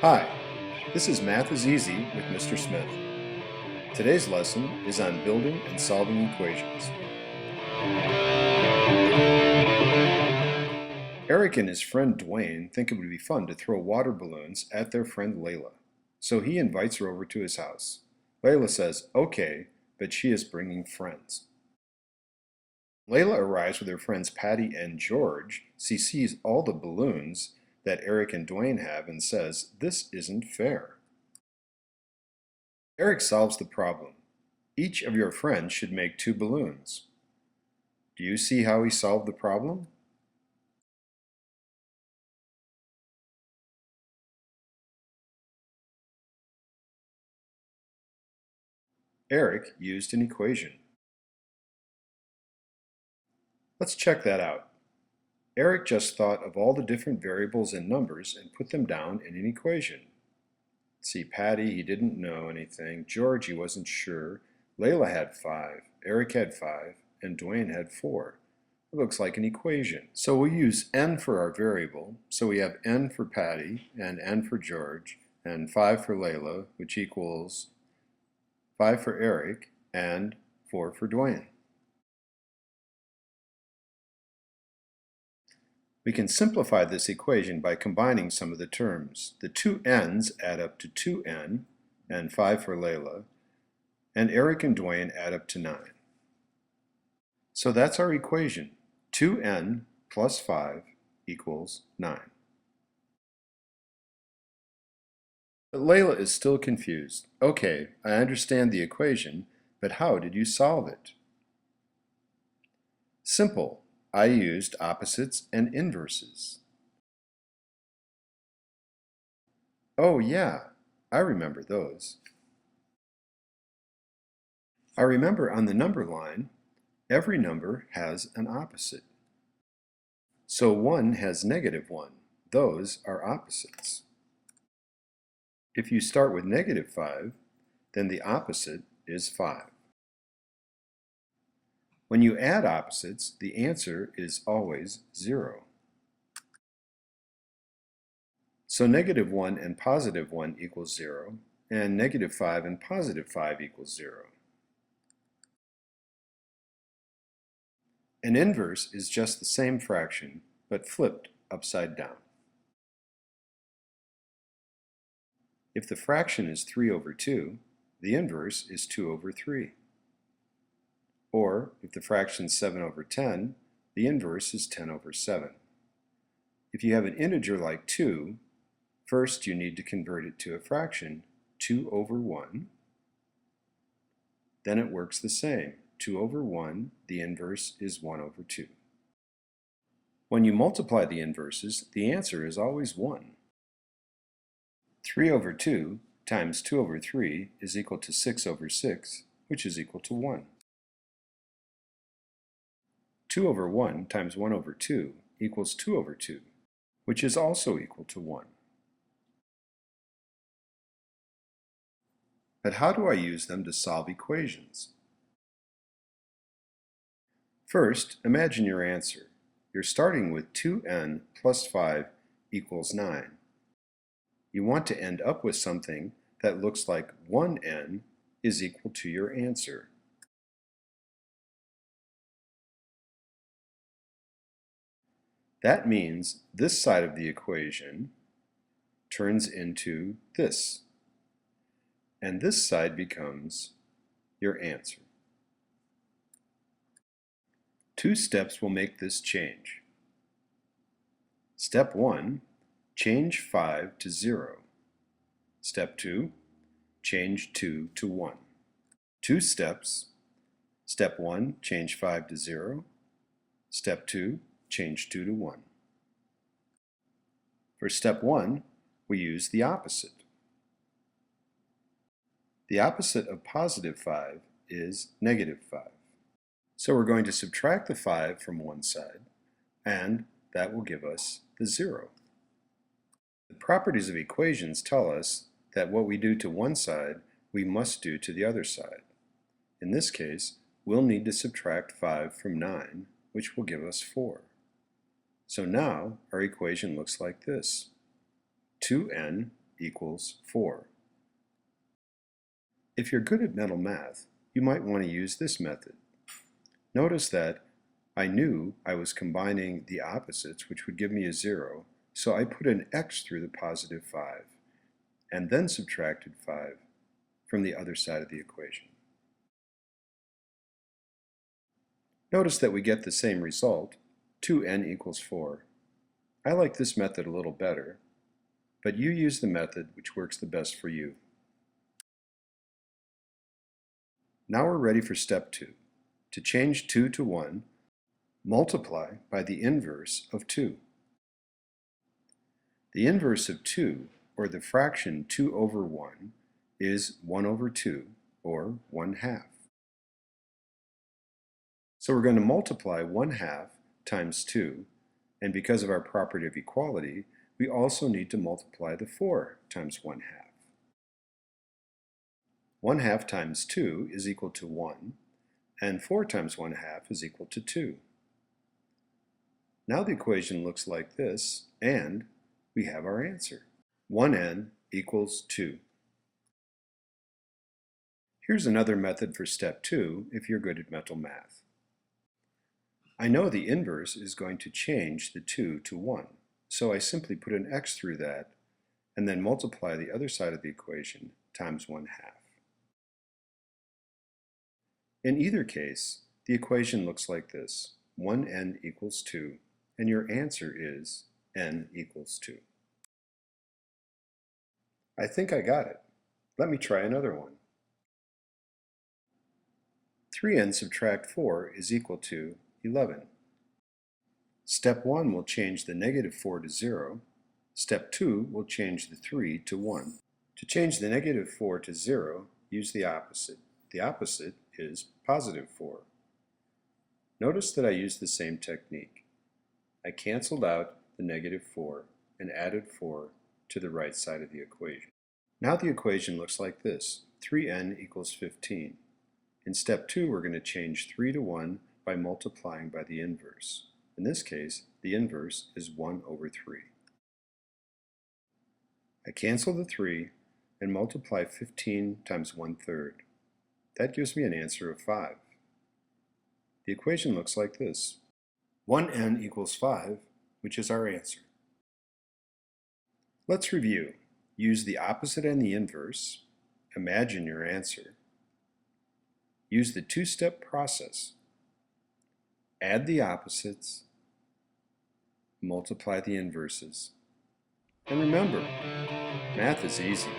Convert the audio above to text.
Hi, this is Math is Easy with Mr. Smith. Today's lesson is on building and solving equations. Eric and his friend Dwayne think it would be fun to throw water balloons at their friend Layla, so he invites her over to his house. Layla says, okay, but she is bringing friends. Layla arrives with her friends Patty and George. She sees all the balloons that Eric and Dwayne have and says, this isn't fair. Eric solves the problem. Each of your friends should make 2 balloons. Do you see how he solved the problem? Eric used an equation. Let's check that out. Eric just thought of all the different variables and numbers and put them down in an equation. See, Patty, he didn't know anything. George, he wasn't sure. Layla had 5, Eric had 5, and Dwayne had 4. It looks like an equation. So we'll use n for our variable. So we have n for Patty and n for George and 5 for Layla, which equals 5 for Eric and 4 for Dwayne. We can simplify this equation by combining some of the terms. The 2 n's add up to 2n and 5 for Layla, and Eric and Dwayne add up to 9. So that's our equation. 2n plus 5 equals 9. But Layla is still confused. Okay, I understand the equation, but how did you solve it? Simple. I used opposites and inverses. Oh yeah, I remember those. I remember on the number line, every number has an opposite. So 1 has -1. Those are opposites. If you start with -5, then the opposite is 5. When you add opposites, the answer is always 0. So -1 and +1 equals 0, and -5 and +5 equals 0. An inverse is just the same fraction, but flipped upside down. If the fraction is 3/2, the inverse is 2/3. Or, if the fraction is 7/10, the inverse is 10/7. If you have an integer like 2, first you need to convert it to a fraction, 2/1. Then it works the same. 2/1, the inverse is 1/2. When you multiply the inverses, the answer is always 1. 3/2 times 2/3 is equal to 6/6, which is equal to 1. 2/1 times 1/2 equals 2/2, which is also equal to 1. But how do I use them to solve equations? First, imagine your answer. You're starting with 2n plus 5 equals 9. You want to end up with something that looks like 1n is equal to your answer. That means this side of the equation turns into this, and this side becomes your answer. 2 steps will make this change. Step 1, change 5 to 0. Step 2, change 2 to 1. 2 steps. Step 1, change 5 to 0. Step 2, change 2 to 1. For step 1, we use the opposite. The opposite of +5 is -5. So we're going to subtract the 5 from one side, and that will give us the 0. The properties of equations tell us that what we do to one side, we must do to the other side. In this case, we'll need to subtract 5 from 9, which will give us 4. So now our equation looks like this. 2n equals 4. If you're good at mental math, you might want to use this method. Notice that I knew I was combining the opposites, which would give me a 0, so I put an x through the positive 5, and then subtracted 5 from the other side of the equation. Notice that we get the same result, 2n equals 4. I like this method a little better, but you use the method which works the best for you. Now we're ready for step 2. To change 2 to 1, multiply by the inverse of 2. The inverse of 2, or the fraction 2 over 1, is 1 over 2, or 1/2. So we're going to multiply 1/2 times 2, and because of our property of equality, we also need to multiply the 4 times 1/2. 1/2 times 2 is equal to 1, and 4 times 1/2 is equal to 2. Now the equation looks like this, and we have our answer. 1n equals 2. Here's another method for step 2 if you're good at mental math. I know the inverse is going to change the 2 to 1, so I simply put an x through that and then multiply the other side of the equation times 1/2. In either case, the equation looks like this. 1n equals 2, and your answer is n equals 2. I think I got it. Let me try another one. 3n subtract 4 is equal to 11. Step 1 will change the negative 4 to 0. Step 2 will change the 3 to 1. To change the negative 4 to 0, use the opposite. The opposite is positive 4. Notice that I used the same technique. I canceled out the negative 4 and added 4 to the right side of the equation. Now the equation looks like this. 3n equals 15. In step 2, we're going to change 3 to 1 by multiplying by the inverse. In this case, the inverse is 1 over 3. I cancel the 3 and multiply 15 times 1/3. That gives me an answer of 5. The equation looks like this. 1n equals 5, which is our answer. Let's review. Use the opposite and the inverse. Imagine your answer. Use the two-step process. Add the opposites. Multiply the inverses. And remember, math is easy.